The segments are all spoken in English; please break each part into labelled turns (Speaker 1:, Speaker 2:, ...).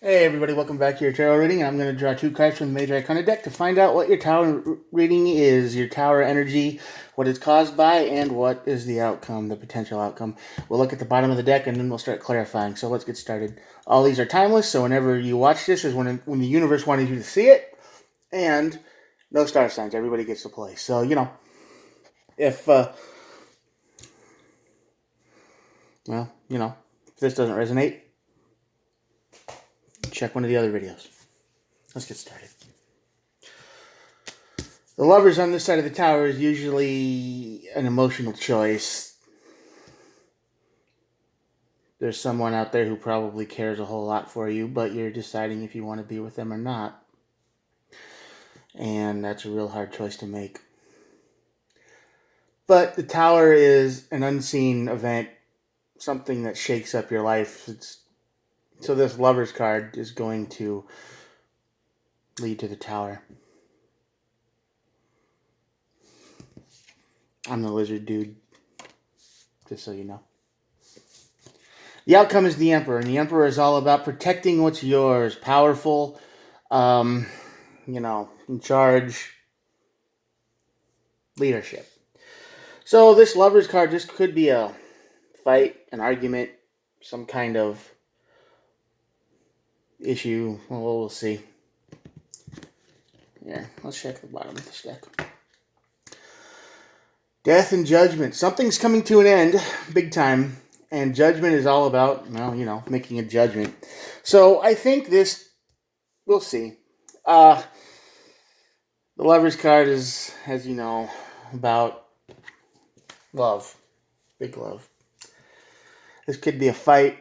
Speaker 1: Hey everybody, welcome back to your tarot reading. I'm going to draw two cards from the Major Arcana deck to find out what your tower reading is, your tower energy, what it's caused by, and what is the outcome, the potential outcome. We'll look at the bottom of the deck and then we'll start clarifying. So let's get started. All these are timeless, so whenever you watch this is when the universe wanted you to see it, and no star signs. Everybody gets to play. So, if, if this doesn't resonate, check one of the other videos. Let's get started. The lovers on this side of the tower is usually an emotional choice. There's someone out there who probably cares a whole lot for you, but you're deciding if you want to be with them or not. And that's a real hard choice to make. But the tower is an unseen event, something that shakes up your life. So this lover's card is going to lead to the tower. I'm the lizard dude, just so you know. The outcome is the Emperor, and the Emperor is all about protecting what's yours. Powerful, in charge, leadership. So this Lover's card just could be a fight, an argument, some kind of issue. Well, we'll see. Yeah, let's check the bottom of this deck. Death and Judgment. Something's coming to an end, big time. And Judgment is all about, making a judgment. So I think this, we'll see. The Lover's card is, as you know, about love. Big love. This could be a fight.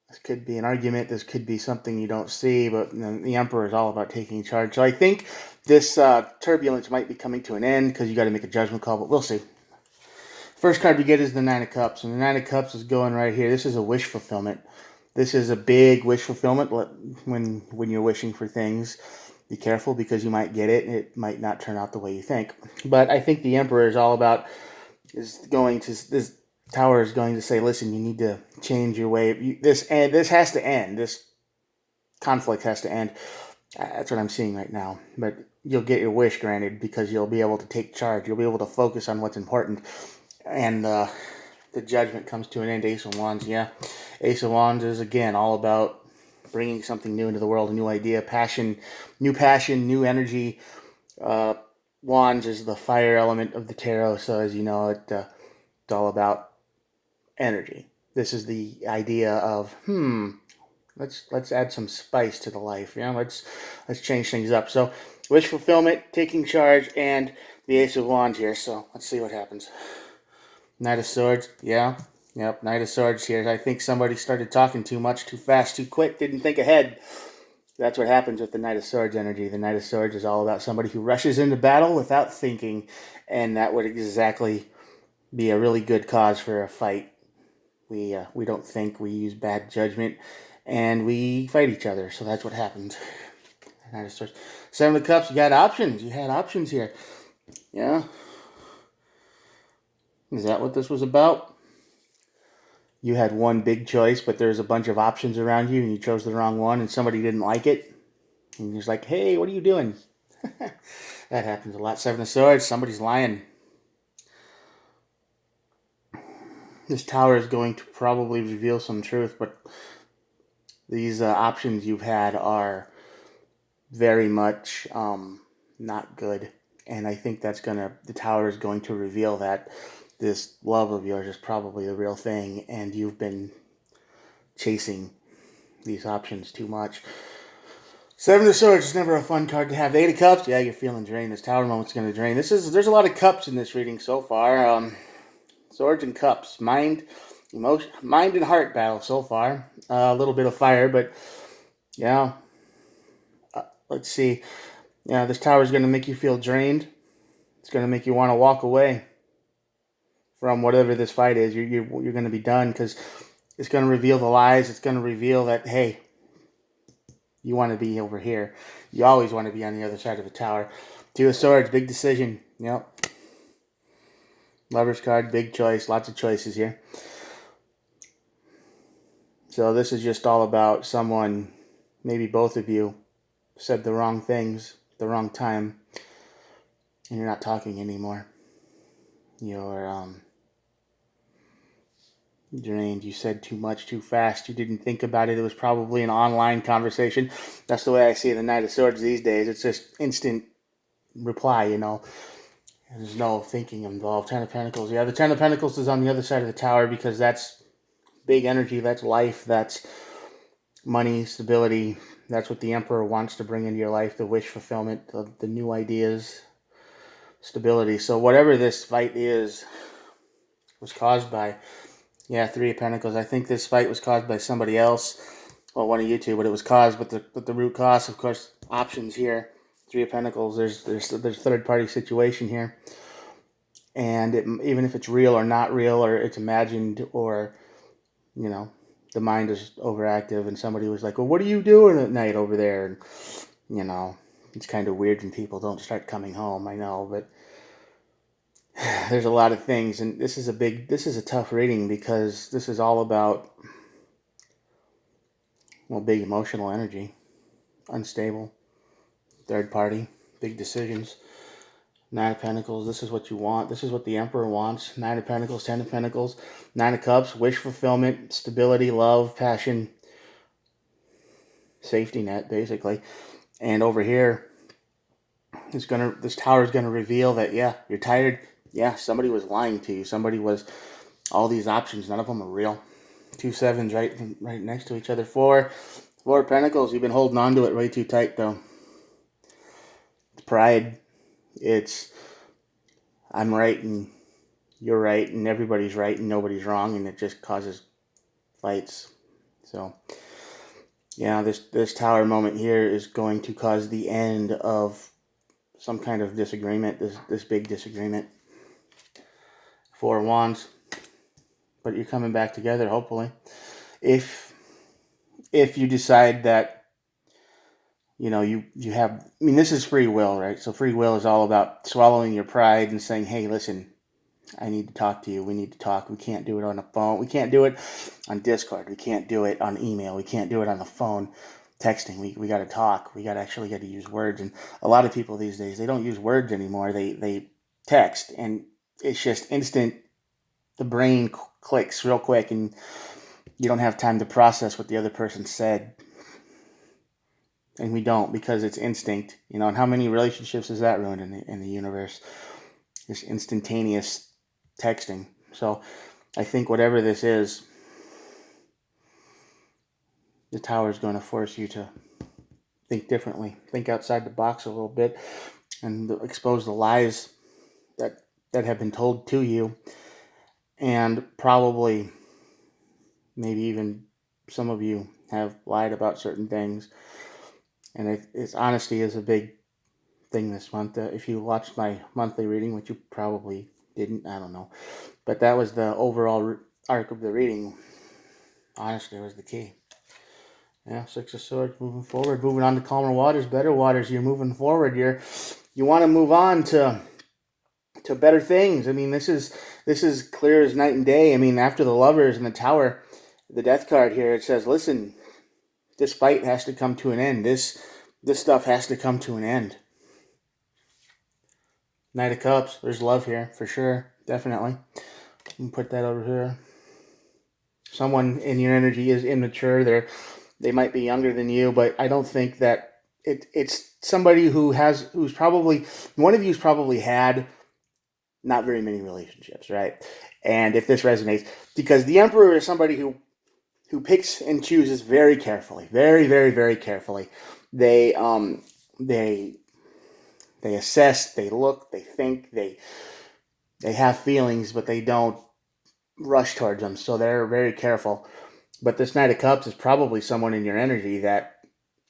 Speaker 1: This could be an argument. This could be something you don't see. But the Emperor is all about taking charge. So I think this turbulence might be coming to an end because you got to make a judgment call. But we'll see. First card we get is the Nine of Cups. And the Nine of Cups is going right here. This is a wish fulfillment. This is a big wish fulfillment when you're wishing for things. Be careful because you might get it and it might not turn out the way you think. But I think the Emperor is all about this tower is going to say, listen, you need to change your way. This has to end. This conflict has to end. That's what I'm seeing right now. But you'll get your wish granted because you'll be able to take charge. You'll be able to focus on what's important. And the judgment comes to an end. Ace of Wands, yeah. Ace of Wands is, again, all about bringing something new into the world, a new idea, passion, new energy. Wands is the fire element of the tarot, so as you know, it's all about energy. This is the idea of let's add some spice to the life. Let's change things up. So wish fulfillment, taking charge, and the Ace of Wands here. So let's see what happens. Knight of Swords, yeah. Yep, Knight of Swords here. I think somebody started talking too much, too fast, too quick, didn't think ahead. That's what happens with the Knight of Swords energy. The Knight of Swords is all about somebody who rushes into battle without thinking, and that would exactly be a really good cause for a fight. We don't think, we use bad judgment, and we fight each other. So that's what happens. Knight of Swords. Seven of Cups, you got options. You had options here. Yeah. Is that what this was about? You had one big choice, but there's a bunch of options around you, and you chose the wrong one, and somebody didn't like it. And you're just like, hey, what are you doing? That happens a lot. Seven of Swords, somebody's lying. This tower is going to probably reveal some truth, but these options you've had are very much not good. And I think the tower is going to reveal that this love of yours is probably the real thing, and you've been chasing these options too much. Seven of Swords is never a fun card to have. Eight of Cups, yeah, you're feeling drained. This tower moment's going to drain. There's a lot of cups in this reading so far. Swords and Cups, mind, emotion, mind and heart battle so far. A little bit of fire, but yeah. Let's see. Yeah, this tower is going to make you feel drained. It's going to make you want to walk away from whatever this fight is. You're going to be done because it's going to reveal the lies. It's going to reveal that, hey, you want to be over here. You always want to be on the other side of the tower. Two of Swords, big decision. Yep. Lover's card, big choice. Lots of choices here. So this is just all about someone maybe both of you said the wrong things at the wrong time, and you're not talking anymore. You're drained. You said too much too fast. You didn't think about it. It was probably an online conversation. That's the way I see the Knight of Swords these days. It's just instant reply, There's no thinking involved. Ten of Pentacles. Yeah, the Ten of Pentacles is on the other side of the tower because that's big energy. That's life. That's money, stability. That's what the Emperor wants to bring into your life. The wish fulfillment, the new ideas, stability. So whatever this fight is was caused by, Three of Pentacles. I think this fight was caused by somebody else. Well, one of you two, but it was caused. But the root cause, of course, options here. Three of Pentacles. There's third party situation here, and even if it's real or not real, or it's imagined, or the mind is overactive, and somebody was like, "Well, what are you doing at night over there?" And it's kind of weird when people don't start coming home. I know, but there's a lot of things, and this is a tough reading because this is all about big emotional energy, unstable, third party, big decisions. Nine of Pentacles, this is what you want. This is what the Emperor wants. Nine of Pentacles, Ten of Pentacles, Nine of Cups, wish fulfillment, stability, love, passion, safety net, basically. And over here, this tower is gonna reveal that you're tired. Yeah, somebody was lying to you. Somebody was all these options. None of them are real. 2 sevens right next to each other. Four of Pentacles. You've been holding on to it way too tight, though. It's pride. It's I'm right and you're right and everybody's right and nobody's wrong, and it just causes fights. So this tower moment here is going to cause the end of some kind of disagreement. This big disagreement. Four of Wands. But you're coming back together, hopefully. If you decide that you have, this is free will, right? So free will is all about swallowing your pride and saying, hey, listen, I need to talk to you. We need to talk. We can't do it on the phone. We can't do it on Discord. We can't do it on email. We can't do it on the phone, texting. We got to talk. We got to use words. And a lot of people these days, they don't use words anymore. They text, and it's just instant. The brain clicks real quick, and you don't have time to process what the other person said. And we don't, because it's instinct, and how many relationships is that ruined in the universe? This instantaneous texting. So I think whatever this is, the tower is going to force you to think differently, think outside the box a little bit, and expose the lies that have been told to you, and probably maybe even some of you have lied about certain things. And it's honesty is a big thing this month. If you watched my monthly reading, which you probably didn't, I don't know, but that was the overall arc of the reading. Honesty was the key. Six of Swords, moving forward, moving on to calmer waters, better waters. You're moving forward. You want to move on to better things. This is clear as night and day. After the Lovers and the Tower, the Death card here, it says, listen, this fight has to come to an end. This stuff has to come to an end. Knight of Cups, there's love here, for sure, definitely. Put that over here. Someone in your energy is immature. They might be younger than you, but I don't think that it's somebody who's probably, one of you's probably had not very many relationships, right? And if this resonates, because the Emperor is somebody who picks and chooses very carefully, very, very, very carefully. They assess, they look, they think, they have feelings, but they don't rush towards them. So they're very careful. But this Knight of Cups is probably someone in your energy that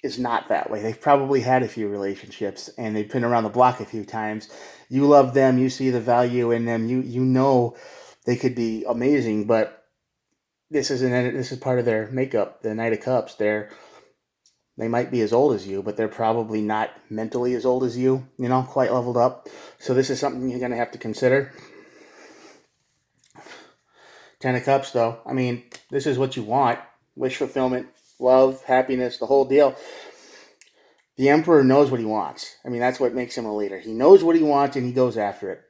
Speaker 1: is not that way. They've probably had a few relationships, and they've been around the block a few times. You love them. You see the value in them. You know they could be amazing, but this is part of their makeup. The Knight of Cups, they might be as old as you, but they're probably not mentally as old as you, quite leveled up. So this is something you're going to have to consider. Ten of Cups, though. This is what you want. Wish fulfillment, love, happiness, the whole deal. The Emperor knows what he wants. I mean, that's what makes him a leader. He knows what he wants and he goes after it.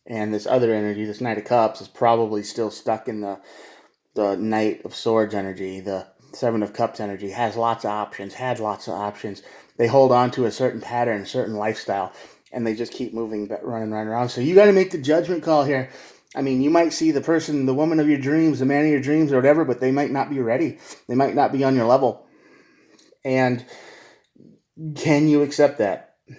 Speaker 1: And this other energy, this Knight of Cups, is probably still stuck in the Knight of Swords energy, the Seven of Cups energy, has lots of options, had lots of options. They hold on to a certain pattern, a certain lifestyle, and they just keep moving, running around. So you got to make the judgment call here. I mean, you might see the person, the woman of your dreams, the man of your dreams, or whatever, but they might not be ready. They might not be on your level. And can you accept that? I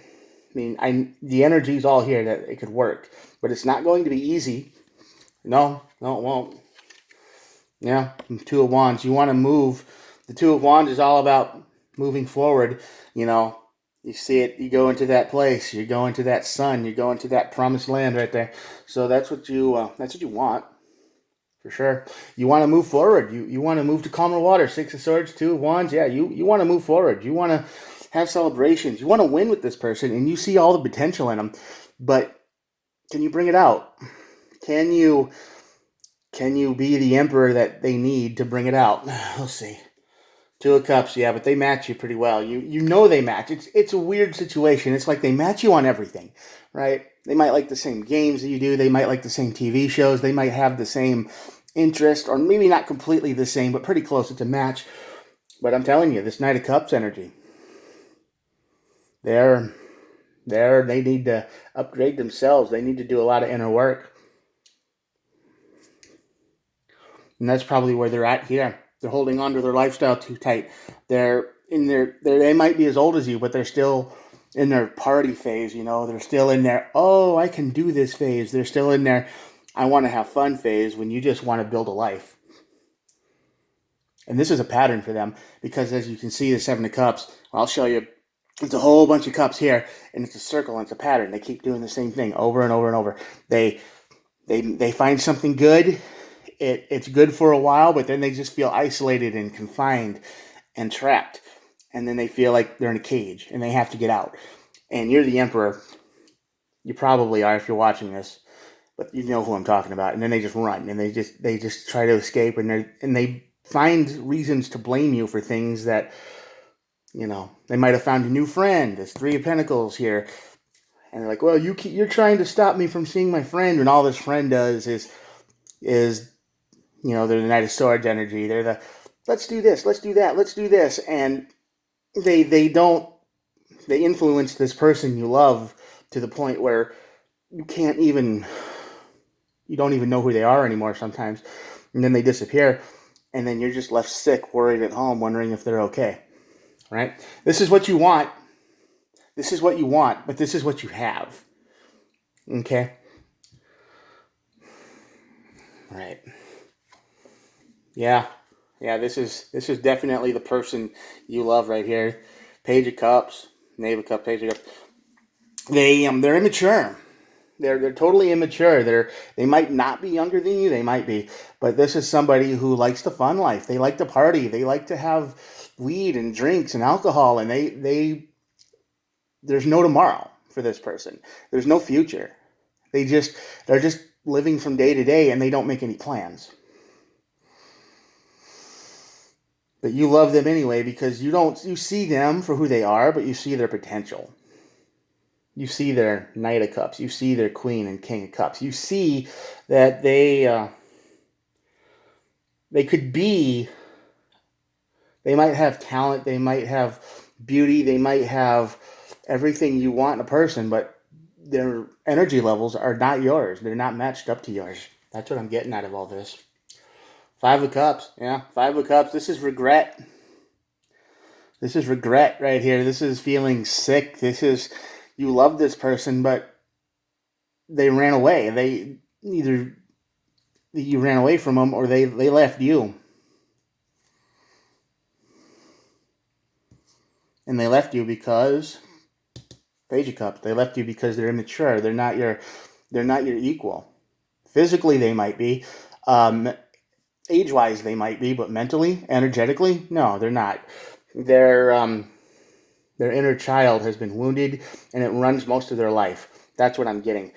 Speaker 1: mean, the energy's all here that it could work, but it's not going to be easy. No, it won't. Yeah, Two of Wands. You want to move. The Two of Wands is all about moving forward. You know, you see it. You go into that place. You go into that sun. You go into that promised land right there. So that's what you want for sure. You want to move forward. You want to move to calmer water. Six of Swords, Two of Wands. Yeah, you want to move forward. You want to have celebrations. You want to win with this person, and you see all the potential in them. But can you bring it out? Can you be the Emperor that they need to bring it out? We'll see. Two of Cups, yeah, but they match you pretty well. You know they match. It's a weird situation. It's like they match you on everything, right? They might like the same games that you do. They might like the same TV shows. They might have the same interest, or maybe not completely the same, but pretty close. It's a match. But I'm telling you, this Knight of Cups energy, they need to upgrade themselves. They need to do a lot of inner work. And that's probably where they're at here. They're holding on to their lifestyle too tight. They might be as old as you, but they're still in their party phase, you know. They're still in their, oh, I can do this phase. They're still in their, I want to have fun phase, when you just want to build a life. And this is a pattern for them, because as you can see, the Seven of Cups, I'll show you, it's a whole bunch of cups here, and it's a circle, and it's a pattern. They keep doing the same thing over and over and over. They find something good. It's good for a while, but then they just feel isolated and confined and trapped. And then they feel like they're in a cage and they have to get out. And you're the Emperor. You probably are if you're watching this, but you know who I'm talking about. And then they just run and they just try to escape, and they find reasons to blame you for things that, you know, they might have found a new friend. There's Three of Pentacles here. And they're like, well, you're trying to stop me from seeing my friend, and all this friend does is you know, they're the Knight of Swords energy. They're the, let's do this, let's do that, let's do this. And they influence this person you love to the point where you don't even know who they are anymore sometimes. And then they disappear, and then you're just left sick, worried at home, wondering if they're okay. Right? This is what you want. This is what you want, but this is what you have. Okay? Right. Yeah, this is definitely the person you love right here. Page of Cups, Knave of Cups, Page of Cups. They're immature. They're totally immature. They might not be younger than you. They might be, but this is somebody who likes the fun life. They like to party. They like to have weed and drinks and alcohol, and there's no tomorrow for this person. There's no future. They're just living from day to day, and they don't make any plans. But you love them anyway, because you see them for who they are, but you see their potential. You see their Knight of Cups. You see their Queen and King of Cups. You see that they could be, they might have talent, they might have beauty, they might have everything you want in a person, but their energy levels are not yours. They're not matched up to yours. That's what I'm getting out of all this. Five of Cups. Yeah, Five of Cups. This is regret. This is regret right here. This is feeling sick. This is, you love this person, but they ran away. They either, you ran away from them, or they left you. And they left you because, Page of Cups, they left you because they're immature. They're not your equal. Physically, they might be. Age-wise, they might be, but mentally, energetically, no, they're not. Their inner child has been wounded, and it runs most of their life. That's what I'm getting.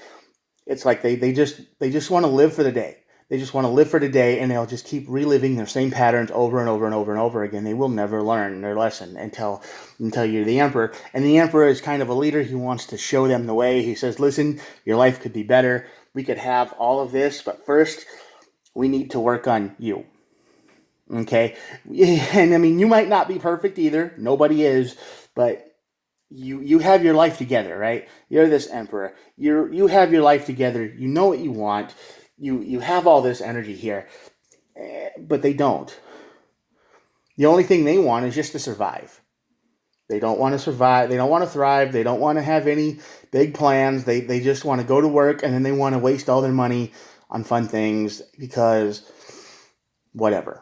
Speaker 1: It's like they just want to live for the day. They just want to live for today, and they'll just keep reliving their same patterns over and over and over and over again. They will never learn their lesson until you're the emperor. And the emperor is kind of a leader. He wants to show them the way. He says, listen, your life could be better. We could have all of this, but first we need to work on you. Okay? And I mean, you might not be perfect either. Nobody is, but you have your life together, right? You're this emperor. You have your life together. You know what you want. You have all this energy here, but they don't. The only thing they want is just to survive. They don't want to survive. They don't want to thrive. They don't want to have any big plans. They just want to go to work, and then they want to waste all their money on fun things because whatever.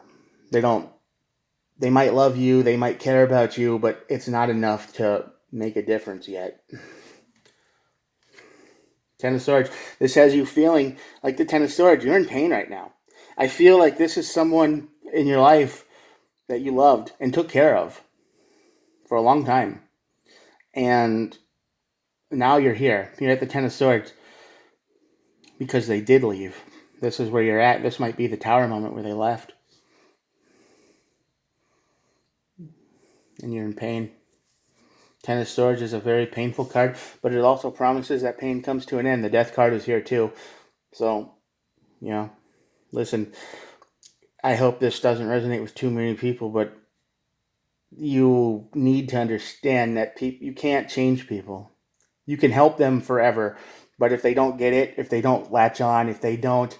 Speaker 1: They might love you. They might care about you, but it's not enough to make a difference yet. Ten of Swords. This has you feeling like the Ten of Swords. You're in pain right now. I feel like this is someone in your life that you loved and took care of for a long time. And now you're here. You're at the Ten of Swords because they did leave. This is where you're at. This might be the Tower moment where they left. And you're in pain. Ten of Swords is a very painful card, but it also promises that pain comes to an end. The Death card is here too. So, listen, I hope this doesn't resonate with too many people, but you need to understand that you can't change people. You can help them forever, but if they don't get it, if they don't latch on, if they don't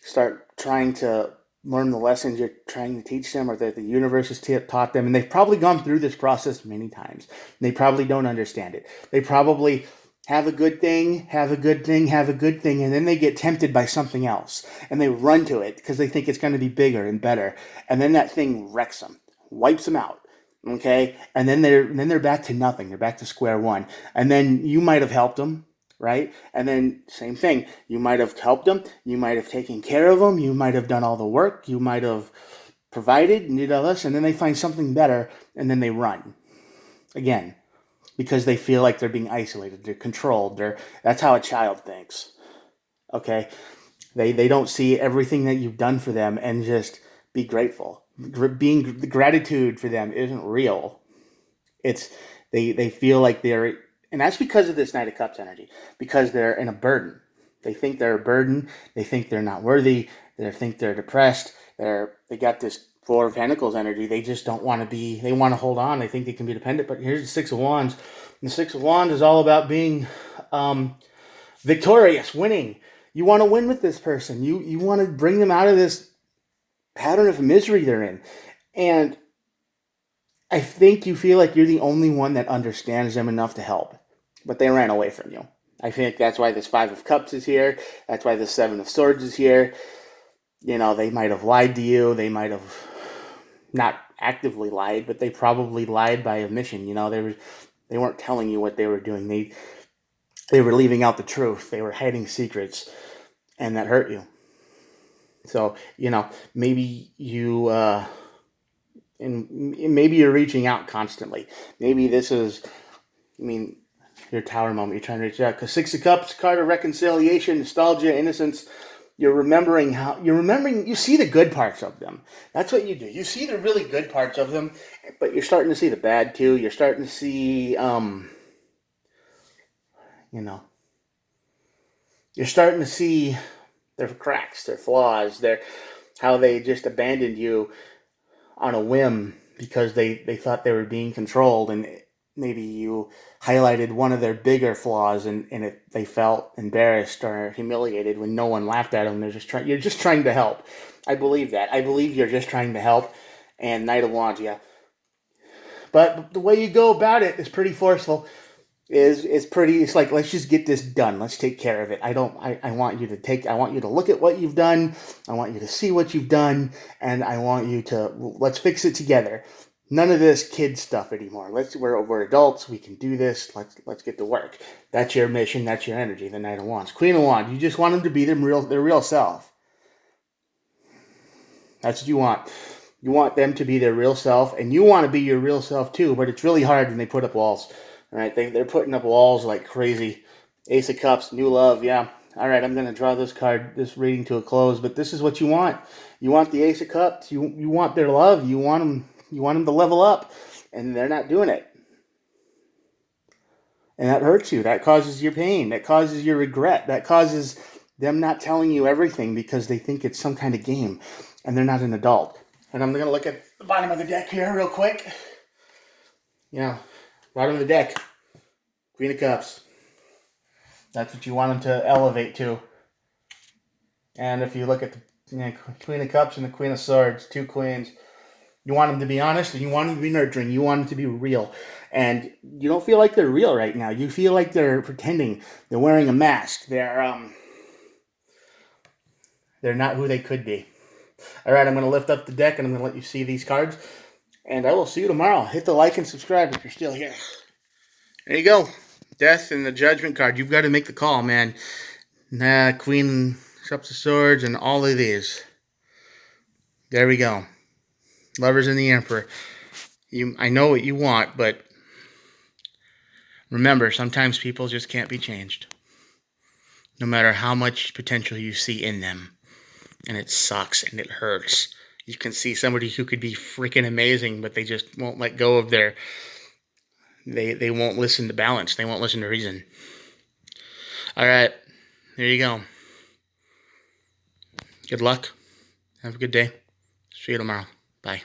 Speaker 1: start trying to learn the lessons you're trying to teach them or that the universe has taught them, and they've probably gone through this process many times. They probably don't understand it. They probably have a good thing, and then they get tempted by something else, and they run to it because they think it's going to be bigger and better, and then that thing wrecks them, wipes them out. Okay, and then they're back to nothing. They're back to square one, and then you might have helped them, right? And then same thing. You might have helped them. You might have taken care of them. You might have done all the work. You might have provided and did all this, and then they find something better, and then they run again because they feel like they're being isolated. They're controlled. That's how a child thinks. Okay, they don't see everything that you've done for them and just be grateful. The gratitude for them isn't real. It's they feel like they're, and that's because of this Knight of Cups energy, because they're in a burden. They think they're a burden. They think they're not worthy. They think they're depressed. They got this Four of Pentacles energy. They just don't want to be. They want to hold on. They think they can be dependent. But here's the Six of Wands. And the Six of Wands is all about being victorious, winning. You want to win with this person. You want to bring them out of this pattern of misery they're in. And I think you feel like you're the only one that understands them enough to help. But they ran away from you. I think that's why this Five of Cups is here. That's why the Seven of Swords is here. They might have lied to you. They might have not actively lied, but they probably lied by omission. They weren't telling you what they were doing. They were leaving out the truth. They were hiding secrets, and that hurt you. So, maybe you, and maybe you're reaching out constantly.Maybe this is, your Tower moment. You're trying to reach out. Because Six of Cups, card of reconciliation, nostalgia, innocence. You're remembering, you see the good parts of them. That's what you do. You see the really good parts of them, but you're starting to see the bad too. You're starting to see, you're starting to see their cracks, their flaws, how they just abandoned you on a whim because they thought they were being controlled, and maybe you highlighted one of their bigger flaws, and they felt embarrassed or humiliated when no one laughed at them. You're just trying to help. I believe that. I believe you're just trying to help. And Knight of Wands, yeah. But the way you go about it is pretty forceful. It's like, let's just get this done. Let's take care of it. I want you to look at what you've done. I want you to see what you've done, and I want you to, let's fix it together. None of this kid stuff anymore. We're adults. We can do this. Let's get to work. That's your mission. That's your energy. The Knight of Wands. Queen of Wands. You just want them to be their real self. That's what you want. You want them to be their real self, and you want to be your real self too, but it's really hard when they put up walls. Right? They're putting up walls like crazy. Ace of Cups, new love, yeah. All right, I'm going to draw this reading to a close, but this is what you want. You want the Ace of Cups. You want their love. You want them to level up, and they're not doing it. And that hurts you. That causes your pain. That causes your regret. That causes them not telling you everything because they think it's some kind of game, and they're not an adult. And I'm going to look at the bottom of the deck here real quick. Bottom of the deck, Queen of Cups. That's what you want them to elevate to. And if you look at the Queen of Cups and the Queen of Swords, 2 queens, you want them to be honest and you want them to be nurturing. You want them to be real. And you don't feel like they're real right now. You feel like they're pretending. They're wearing a mask. They're not who they could be. All right, I'm going to lift up the deck and I'm going to let you see these cards. And I will see you tomorrow. Hit the like and subscribe if you're still here. There you go. Death and the Judgment card. You've got to make the call, man. Queen, Cups of Swords, and all of these. There we go. Lovers and the Emperor. I know what you want, but remember, sometimes people just can't be changed. No matter how much potential you see in them. And it sucks and it hurts. You can see somebody who could be freaking amazing, but they just won't let go of their... They won't listen to balance. They won't listen to reason. All right. There you go. Good luck. Have a good day. See you tomorrow. Bye.